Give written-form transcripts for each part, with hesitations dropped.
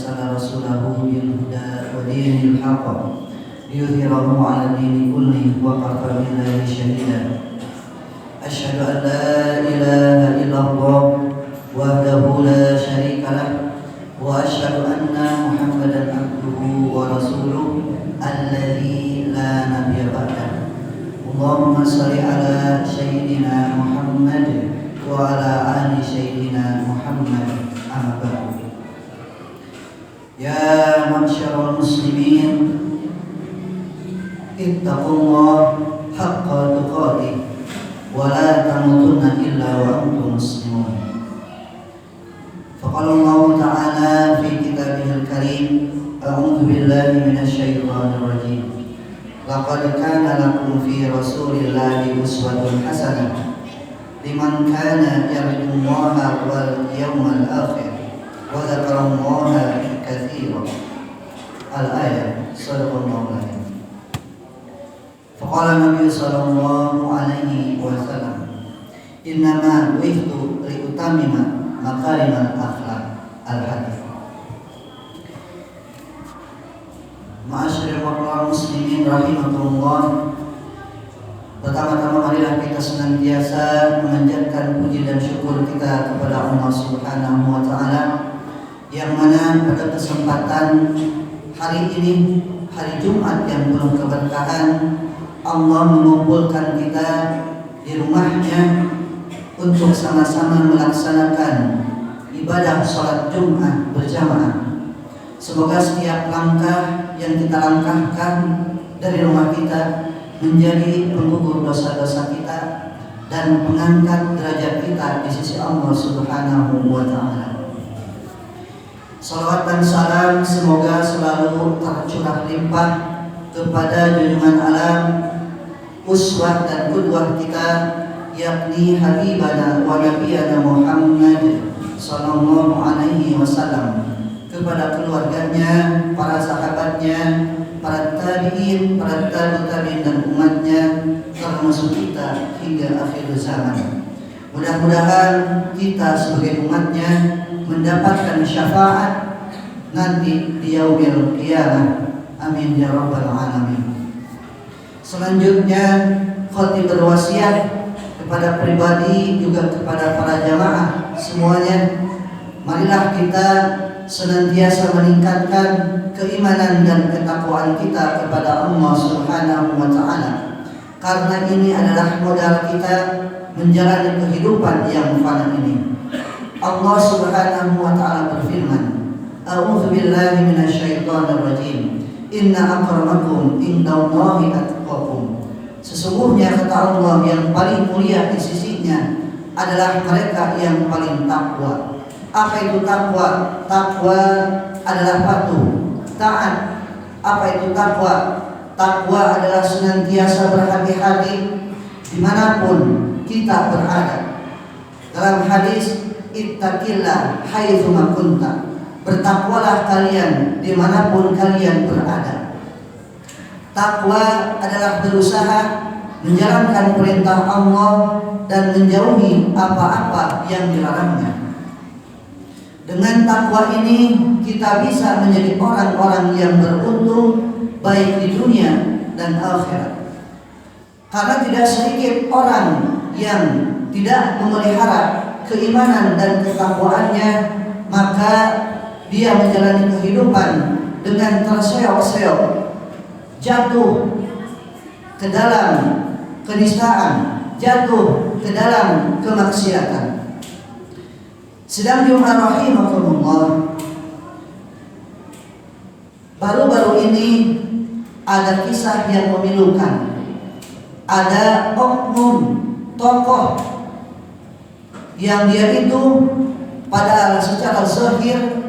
أرسل رسوله بالهدى ودين الحق ليظهره على الدين كله وكفى بالله شهيدا. أشهد أن لا إله إلا الله وحده لا شريك له وأشهد أن محمدا عبده ورسوله الذي لا نبي بعده. اللهم صل على سيدنا محمد وعلى آل سيدنا محمد. أما بعد. يا معشر المسلمين اتقوا الله حق تقاته ولا تموتن إلا وأنتم مسلمون. فقال الله تعالى في كتابه الكريم: أعوذ بالله من الشيطان الرجيم. لقد كان لكم في رسول الله أسوة حسنة لمن كان يرجو الله واليوم الآخر وذكر الله كثيرا. الآية. صدق الله العظيم. فقال النبي صلى الله عليه وسلم: إنما بعثت لأتمم مكارم الأخلاق. Al-Hadis. Ma'asyiral muslimin rahimakumullah. Pertama-tama marilah kita senantiasa memanjatkan puji dan syukur kita kepada Allah Subhanahu wa taala yang mana pada kesempatan hari ini, hari Jumat yang penuh keberkahan, Allah mengumpulkan kita di rumahnya untuk sama-sama melaksanakan ibadah sholat Jumat berjamaah. Semoga setiap langkah yang kita langkahkan dari rumah kita menjadi penggugur dosa-dosa kita dan mengangkat derajat kita di sisi Allah Subhanahu wa taala. Salawat dan salam semoga selalu tercurah limpah kepada junjungan alam, uswah dan qudwah kita, yakni Habibana wa Nabiyana Muhammad sallallahu alaihi wasallam, kepada keluarganya, para sahabatnya, para tabi'in, para tabi'in dan umatnya, termasuk kita hingga akhir zaman. Mudah-mudahan kita sebagai umatnya mendapatkan syafaat nanti di yaumil qiyamah. Amin ya rabbal alamin. Selanjutnya khatib berwasiat kepada pribadi juga kepada para jamaah semuanya, marilah kita senantiasa meningkatkan keimanan dan ketakwaan kita kepada Allah Subhanahu wa taala, karena ini adalah modal kita menjalani kehidupan yang fana ini. Allah Subhanahu wa taala berfirman: A'udzu billahi minasyaitonir rajim. Inna akramakum indallahi atqakum. Sesungguhnya kata Allah, yang paling mulia di sisinya adalah mereka yang paling takwa. Apa itu takwa? Takwa adalah patuh, taat. Apa itu takwa? Takwa adalah senantiasa berhati-hati dimanapun kita berada. Dalam hadis, ittaqillah haitsu ma kunta. Bertakwalah kalian dimanapun kalian berada. Takwa adalah berusaha menjalankan perintah Allah dan menjauhi apa-apa yang dilarangnya. Dengan takwa ini kita bisa menjadi orang-orang yang beruntung baik di dunia dan akhirat. Karena tidak sedikit orang yang tidak memelihara keimanan dan ketakwaannya, maka dia menjalani kehidupan dengan terseok-seok, jatuh ke dalam kenistaan, jatuh ke dalam kemaksiatan. Sedang jemaah rahimakumullah, baru-baru ini ada kisah yang memilukan. Ada oknum tokoh yang dia itu pada secara zahir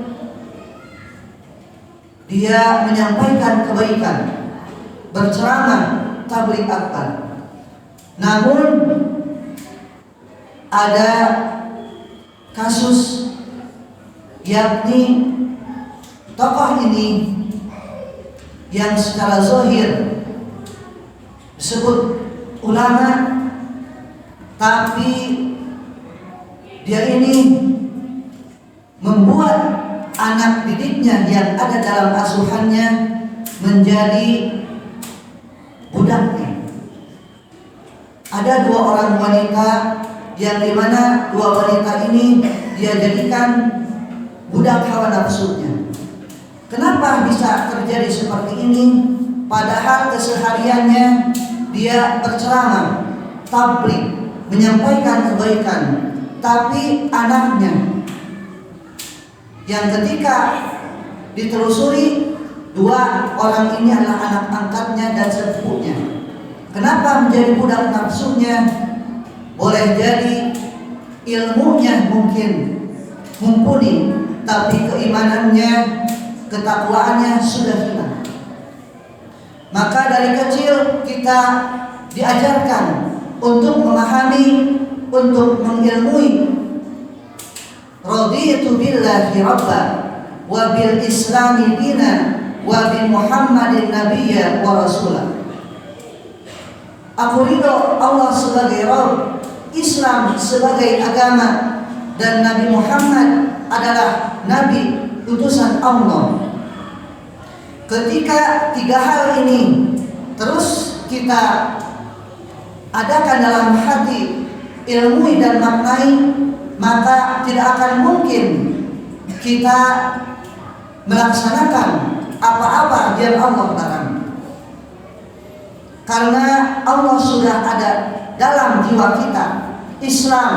dia menyampaikan kebaikan, berceramah, tabligh akbar. Namun ada kasus, yakni tokoh ini yang secara zahir disebut ulama, tapi dia ini membuat anak didiknya yang ada dalam asuhannya menjadi budaknya. Ada dua orang wanita yang dimana dua wanita ini dia jadikan budak hawa nafsunya. Kenapa bisa terjadi seperti ini? Padahal kesehariannya dia berceramah, tabligh, menyampaikan kebaikan, tapi anaknya yang ketika ditelusuri, dua orang ini adalah anak angkatnya dan sepupunya. Kenapa menjadi budak nafsunya? Boleh jadi ilmunya mungkin mumpuni, tapi keimanannya, ketakwaannya sudah hilang. Maka dari kecil kita diajarkan untuk memahami, untuk mengilmui. Raditu billahi rabba wa bil islami dina wa bi Muhammadin nabiyya wa rasulah. Aku ridho Allah sebagai Rabb, Islam sebagai agama, dan Nabi Muhammad adalah nabi utusan Allah. Ketika tiga hal ini terus kita adakan dalam hati, ilmui dan maknai, maka tidak akan mungkin kita melaksanakan apa-apa yang Allah larang. Karena Allah sudah ada dalam jiwa kita. Islam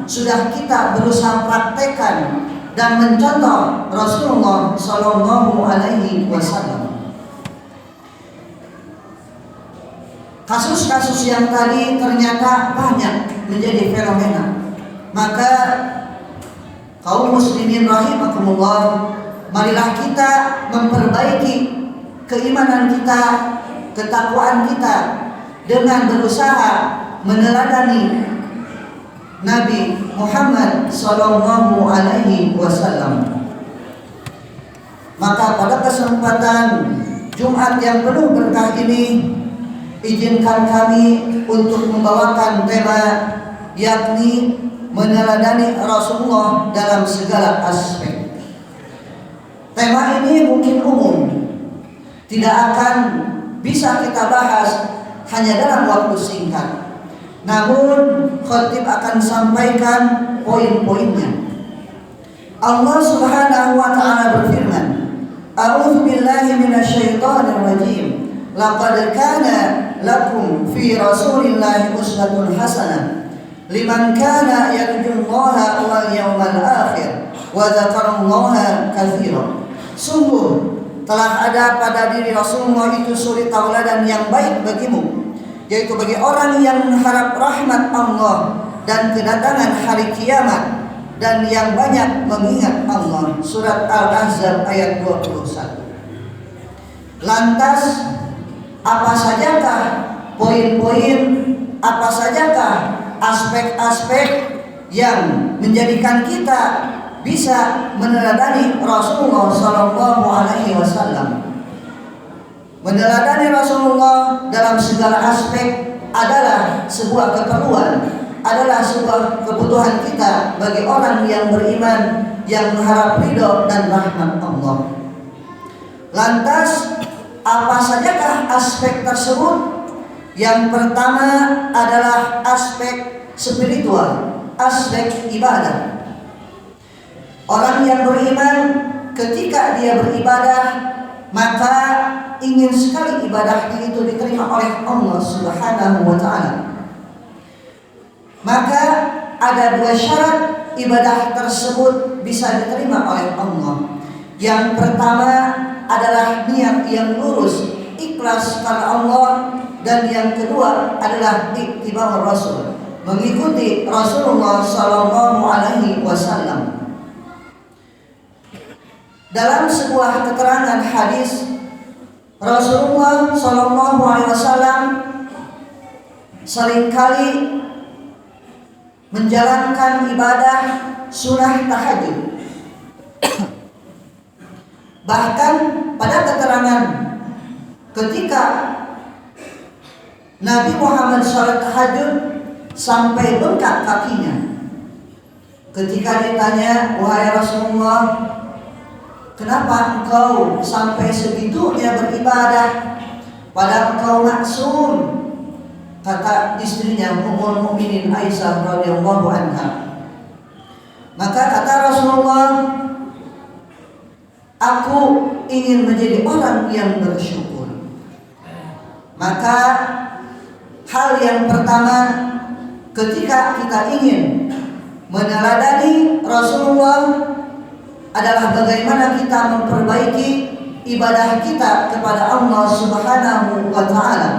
sudah kita berusaha praktekkan dan mencontoh Rasulullah Sallallahu Alaihi Wasallam. Kasus-kasus yang tadi ternyata banyak menjadi fenomena. Maka kaum muslimin rahimakumullah, marilah kita memperbaiki keimanan kita, ketakwaan kita dengan berusaha meneladani Nabi Muhammad Sallallahu Alaihi Wasallam. Maka pada kesempatan Jumat yang penuh berkah ini, izinkan kami untuk membawakan tema, yakni meneladani Rasulullah dalam segala aspek. Tema ini mungkin umum, tidak akan bisa kita bahas hanya dalam waktu singkat. Namun khatib akan sampaikan poin-poinnya. Allah Subhanahu wa taala berfirman, A'udzu billahi minasyaitonir rajim. Laqad kana lakum fi Rasulillahi uswatun hasanah liman kana yarjullaha wal yawmal akhir wa dzakarallaha katsiran. Sungguh telah ada pada diri Rasulullah itu suri tauladan yang baik bagimu, yaitu bagi orang yang mengharap rahmat Allah dan kedatangan hari kiamat, dan yang banyak mengingat Allah. Surat Al-Ahzab ayat 21. Lantas apa sajakah poin-poin, apa sajakah aspek-aspek yang menjadikan kita bisa meneladani Rasulullah Sallallahu Alaihi Wasallam? Meneladani Rasulullah dalam segala aspek adalah sebuah keperluan, adalah sebuah kebutuhan kita bagi orang yang beriman, yang mengharap ridho dan rahmat Allah. Lantas apa sajakah aspek tersebut? Yang pertama adalah aspek spiritual, aspek ibadah. Orang yang beriman ketika dia beribadah, maka ingin sekali ibadahnya itu diterima oleh Allah Subhanahu wa taala. Maka ada dua syarat ibadah tersebut bisa diterima oleh Allah. Yang pertama adalah niat yang lurus, ikhlas karena Allah, dan yang kedua adalah ittiba' Rasul, mengikuti Rasulullah Sallallahu Alaihi Wasallam. Dalam sebuah keterangan hadis, Rasulullah Sallallahu Alaihi Wasallam seringkali menjalankan ibadah sunnah tahajud. Bahkan pada keterangan ketika Nabi Muhammad salat tahajud sampai bengkak kakinya. Ketika ditanya, wahai Rasulullah, kenapa engkau sampai segitunya beribadah padahal engkau maksum? Kata istrinya Ummul Mukminin Aisyah radhiyallahu anha. Maka kata Rasulullah, aku ingin menjadi orang yang bersyukur. Maka hal yang pertama ketika kita ingin meneladani Rasulullah adalah bagaimana kita memperbaiki ibadah kita kepada Allah Subhanahu wa taala.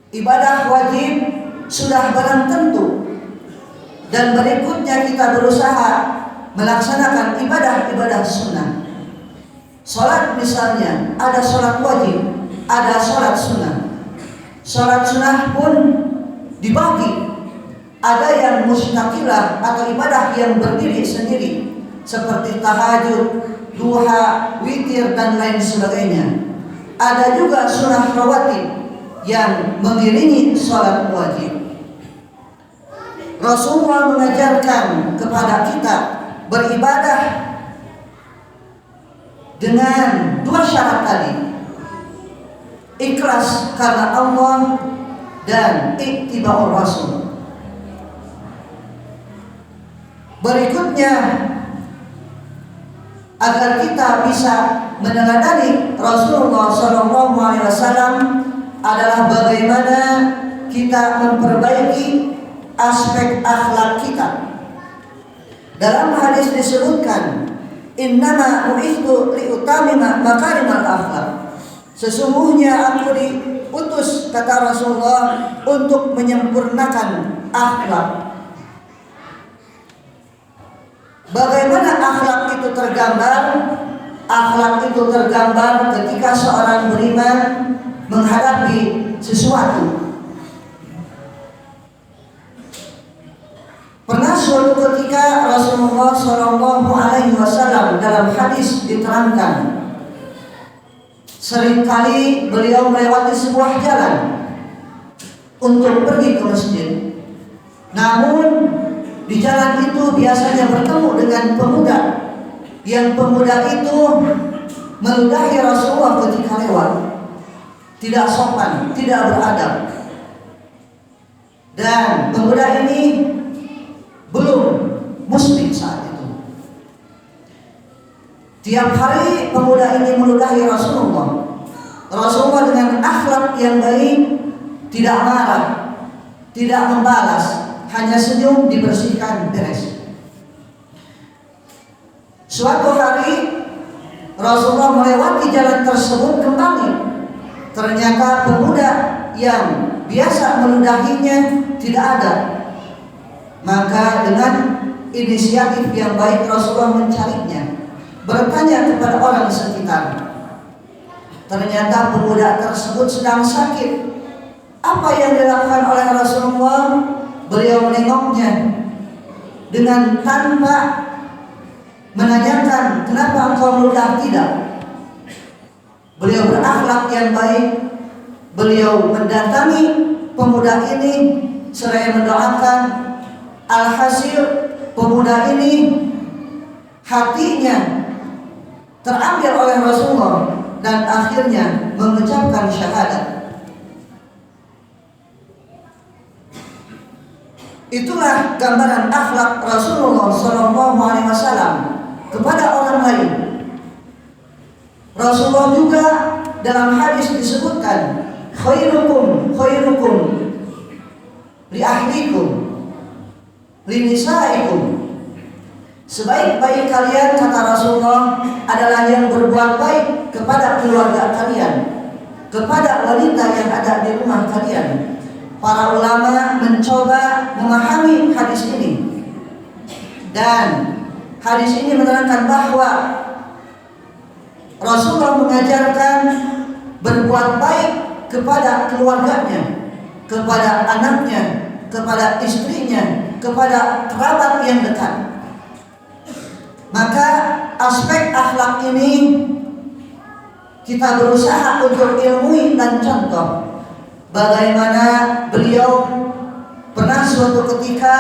Ibadah wajib sudah barang tentu, dan berikutnya kita berusaha melaksanakan ibadah-ibadah sunnah. Salat misalnya, ada salat wajib, ada salat sunnah. Salat sunnah pun dibagi, ada yang mustaqilah atau ibadah yang berdiri sendiri seperti tahajud, duha, witir dan lain sebagainya. Ada juga sunnah rawatib yang mengiringi salat wajib. Rasulullah mengajarkan kepada kita beribadah dengan dua syarat tadi, ikhlas karena Allah dan ittiba'ur Rasul. Berikutnya, agar kita bisa meneladani Rasulullah SAW adalah bagaimana kita memperbaiki aspek akhlak kita. Dalam hadis disebutkan, innama bu'itsu liutamima makarimal akhlak. Sesungguhnya aku diutus, kata Rasulullah, untuk menyempurnakan akhlak. Bagaimana akhlak itu tergambar? Akhlak itu tergambar ketika seorang beriman menghadapi sesuatu. Pernah suatu ketika Rasulullah SAW dalam hadis diterangkan, seringkali beliau melewati sebuah jalan untuk pergi ke masjid. Namun di jalan itu biasanya bertemu dengan pemuda, yang pemuda itu meludahi Rasulullah ketika lewat, tidak sopan, tidak beradab. Dan pemuda ini belum muslim saat itu. Tiap hari pemuda ini meludahi Rasulullah. Rasulullah dengan akhlak yang baik tidak marah, tidak membalas, hanya senyum, dibersihkan, beres. Suatu hari Rasulullah melewati jalan tersebut kembali. Ternyata pemuda yang biasa meludahinya tidak ada. Maka dengan inisiatif yang baik Rasulullah mencarinya, bertanya kepada orang sekitar. Ternyata pemuda tersebut sedang sakit. Apa yang dilakukan oleh Rasulullah? Beliau menengoknya dengan tanpa menanyakan kenapa engkau meludah, tidak. Beliau berakhlak yang baik. Beliau mendatangi pemuda ini seraya mendoakan. Alhasil pemuda ini hatinya terambil oleh Rasulullah dan akhirnya mengucapkan syahadat. Itulah gambaran akhlak Rasulullah SAW kepada orang lain. Rasulullah juga dalam hadis disebutkan, khairukum li ahlikum li nisaikum. Sebaik-baik kalian, kata Rasulullah, adalah yang berbuat baik kepada keluarga kalian, kepada wanita yang ada di rumah kalian. Para ulama mencoba memahami hadis ini, dan hadis ini menerangkan bahwa Rasulullah mengajarkan berbuat baik kepada keluarganya, kepada anaknya, kepada istrinya, kepada kerabat yang dekat. Maka aspek akhlak ini kita berusaha untuk ilmui dan contoh. Bagaimana beliau pernah suatu ketika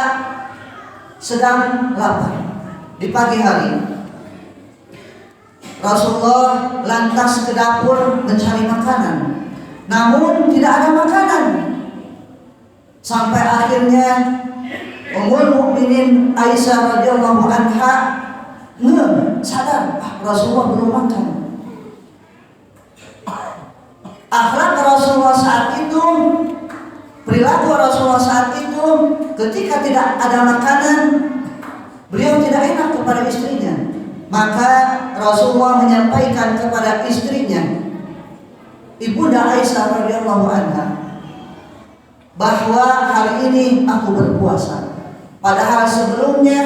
sedang lapar di pagi hari. Rasulullah lantas ke dapur mencari makanan, namun tidak ada makanan. Sampai akhirnya Ummul Mukminin Aisyah radhiyallahu anha sadar, Rasulullah belum makan. Akhlak Rasulullah saat itu, perilaku Rasulullah saat itu, ketika tidak ada makanan, beliau tidak enak kepada istrinya. Maka Rasulullah menyampaikan kepada istrinya, Ibunda Aisyah radhiyallahu anha, bahwa hari ini aku berpuasa, padahal sebelumnya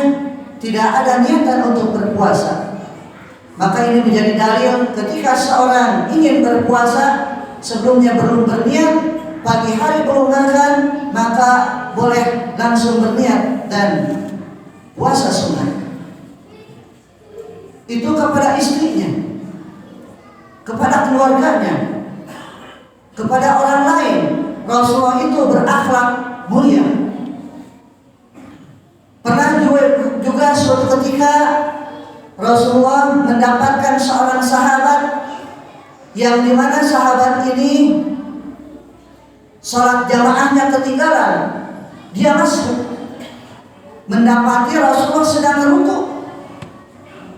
tidak ada niatan untuk berpuasa. Maka ini menjadi dalil ketika seorang ingin berpuasa, sebelumnya belum berniat, pagi hari belum makan, maka boleh langsung berniat dan puasa sunnah. Itu kepada istrinya, kepada keluarganya, kepada orang lain. Rasulullah itu berakhlak mulia. Pernah juga suatu ketika Rasulullah mendapatkan seorang sahabat yang dimana sahabat ini sholat jamaahnya ketinggalan. Dia masuk mendapati Rasulullah sedang rukuk,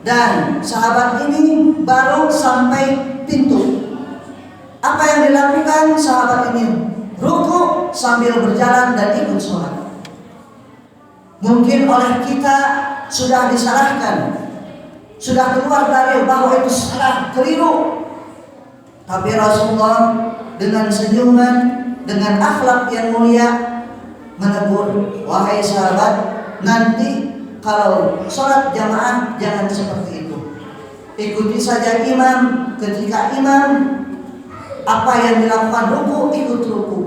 dan sahabat ini baru sampai pintu. Apa yang dilakukan sahabat ini? Rukuk sambil berjalan dan ikut sholat. Mungkin oleh kita sudah disalahkan, sudah keluar dari bahwa itu salah, keliru. Tapi Rasulullah dengan senyuman, dengan akhlak yang mulia menegur, wahai sahabat, nanti kalau sholat jamaah jangan seperti itu. Ikuti saja imam. Ketika imam apa yang dilakukan ruku, ikut ruku.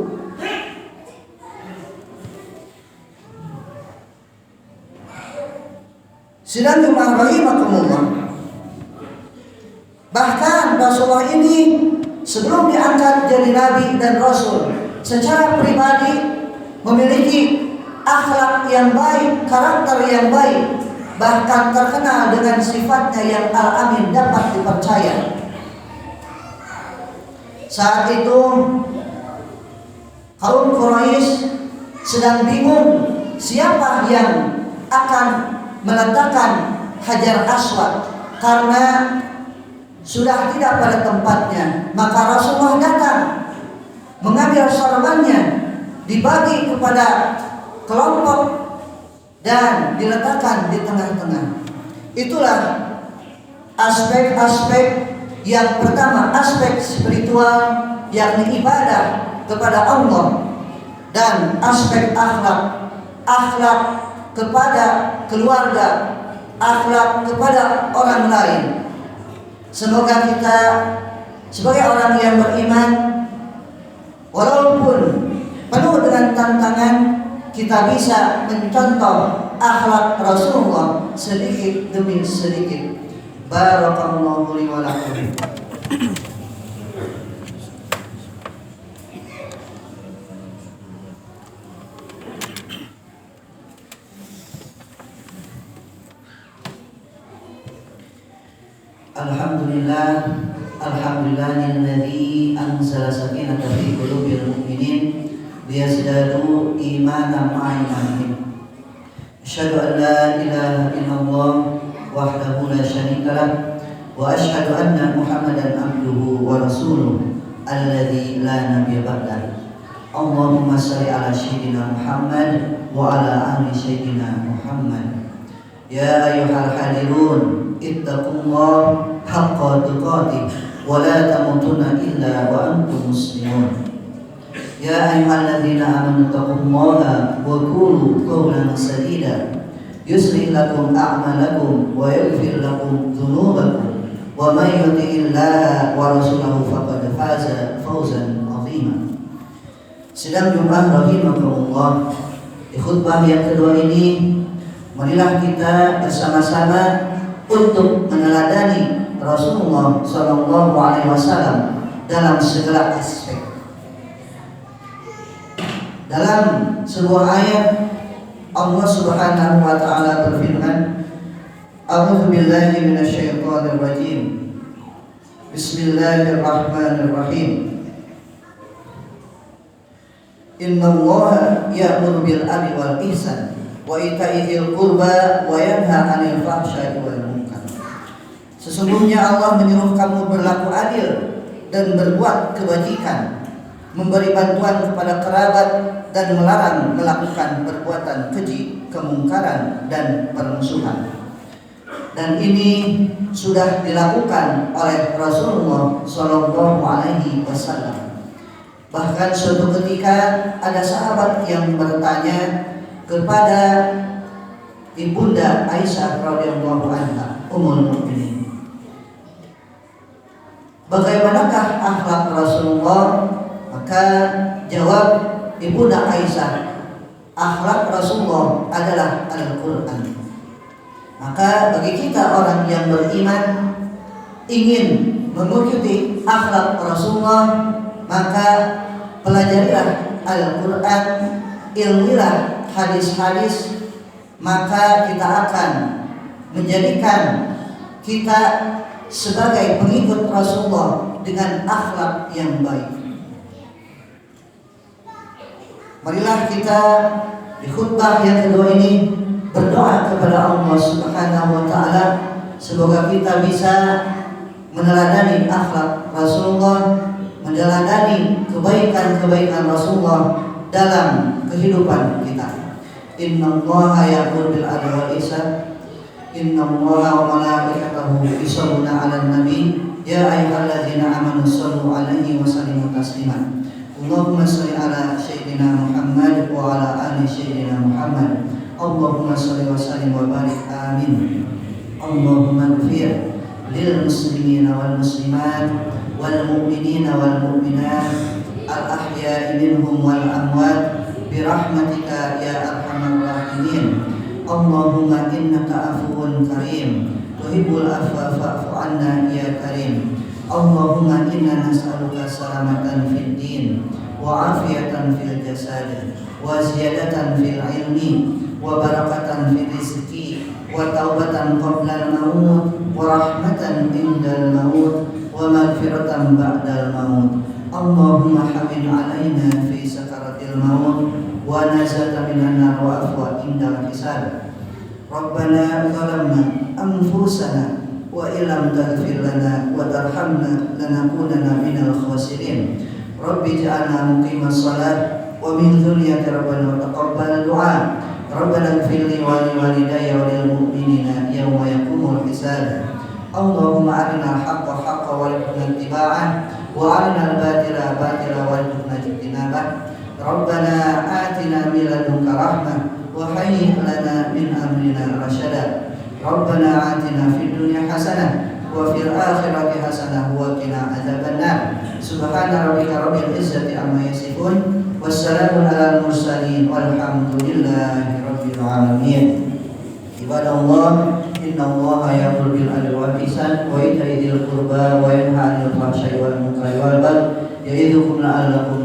Sidang jemaah rahimakumullah. Bahkan Rasulullah ini sebelum diangkat jadi nabi dan rasul, secara pribadi memiliki akhlak yang baik, karakter yang baik, bahkan terkenal dengan sifatnya yang al-amin, dapat dipercaya. Saat itu kaum Quraisy sedang bingung siapa yang akan meletakkan Hajar Aswad karena sudah tidak pada tempatnya. Maka Rasulullah datang mengambil sorbannya, dibagi kepada kelompok dan diletakkan di tengah-tengah. Itulah aspek-aspek yang pertama, aspek spiritual, yakni ibadah kepada Allah, dan aspek akhlak, akhlak kepada keluarga, akhlak kepada orang lain. Semoga kita sebagai orang yang beriman, walaupun penuh dengan tantangan, kita bisa mencontoh akhlak Rasulullah sedikit demi sedikit. Barakallahu li wa lakum. Alhamdulillahilladzi anzala sakinata fi qulubil mu'minin liyazdadu imanan ma'a imanihim. Asyhadu an la ilaha illallah wahdahu la syarika lah wa asyhadu anna Muhammadan abduhu wa rasuluh alladzi la nabiyya ba'dah. Allahumma shalli ala sayyidina Muhammad wa ala ali sayyidina Muhammad. Ya ayyuhal hadirun ittaqullaha haqqa tuqatih wa la tamutunna illa wa antum muslimun. Ya ayyuhalladzina amanu taqullaha wa qulu qawlan sadida yuslih lakum a'malakum wa yaghfir lakum dhunubakum wa may yuti'illaha wa rasulahu faqad faza fawzan 'azima. Sidang Jumat rahimakumullah, di khutbah yang kedua ini marilah kita bersama-sama untuk meneladani Rasulullah SAW dalam segala aspek. Dalam sebuah ayat Allah Subhanahu wa taala berfirman, A'udzu billahi minasyaitonir rajim. Bismillahirrahmanirrahim. Innallaha ya'muru bil 'adli wal ihsan wa ita'i dzil qurba wa yanha 'anil fahsya'i wal munkar. Sesungguhnya Allah menyuruh kamu berlaku adil dan berbuat kebajikan, memberi bantuan kepada kerabat dan melarang melakukan perbuatan keji, kemungkaran dan permusuhan. Dan ini sudah dilakukan oleh Rasulullah Shallallahu Alaihi Wasallam. Bahkan suatu ketika ada sahabat yang bertanya kepada ibunda Aisyah radhiyallahu anha, Ummul Mukminin, bagaimanakah akhlak Rasulullah? Maka jawab ibunda Aisyah, akhlak Rasulullah adalah Al-Quran. Maka bagi kita orang yang beriman ingin mengikuti akhlak Rasulullah, maka pelajarilah Al-Quran, ilmilah hadis-hadis, maka kita akan menjadikan kita sebagai pengikut Rasulullah dengan akhlak yang baik. Marilah kita di khutbah yang kedua ini berdoa kepada Allah Subhanahu wa taala, semoga kita bisa meneladani akhlak Rasulullah, meneladani kebaikan-kebaikan Rasulullah dalam kehidupan kita. Innallaha ya'muru bil 'adli wal ihsan, innallaha wa malaikatahu yusholluna 'alan nabi, ya ayyuhalladzina amanu shallu 'alaihi wa sallimu taslima. Allahumma shalli 'ala sayyidina Muhammad wa 'ala ali sayyidina Muhammad. Allahumma shalli wa sallim wa barik, amin. Allahumma ighfir lil muslimina wal muslimat wal mu'minina wal mu'minat al ahya'i minhum wal amwat bi rahmatika ya arhamar rahimin. Allahumma innaka afuwun karim tuhibbul afwa fa'fu anna ya karim. Allahumma inna nas'aluka salamatan fid din wa afiyatan fil jasad wa ziyadatan fil ilmi wa barakatan fil rizqi wa taubatan qabla al-maut wa rahmatan indal maut wa maghfiratan ba'dal maut. Allahumma hawwin 'alaina fi sakaratil maut wa najata minan nar wa afwa indal hisab. Rabbana zalamna anfusana wa illam taghfir lana wa tarhamna lanakunanna minal khasirin. Rabbi ij'alna muqimas shalah wa min dzurriyyati rabbana wa taqabbal du'a. Rabbana ighfir li wa li walidayya wa lil mu'minina yawma yaqumul hisab. Allahumma arina al-haqqa haqqan warzuqna ittiba'ah wa arina al-batila batila warzuqna ijtinabah. Rabbana atina min ladunka rahmah wa hayyi' lana min amrina rasyada. Rabbana atina fid dunya hasanah wa fil akhirati hasanah wa qina adzabannar. Subhana rabbika rabbil izzati amma yasifun. Wassalamun ala mursalin walhamdulillahi rabbil alamin. Ibadallah, innallaha ya'muru bil 'adli wal ihsan wa ita'i dzil qurba wa yanha 'anil fahsya'i wal munkari wal baghi ya'idzukum la'allakum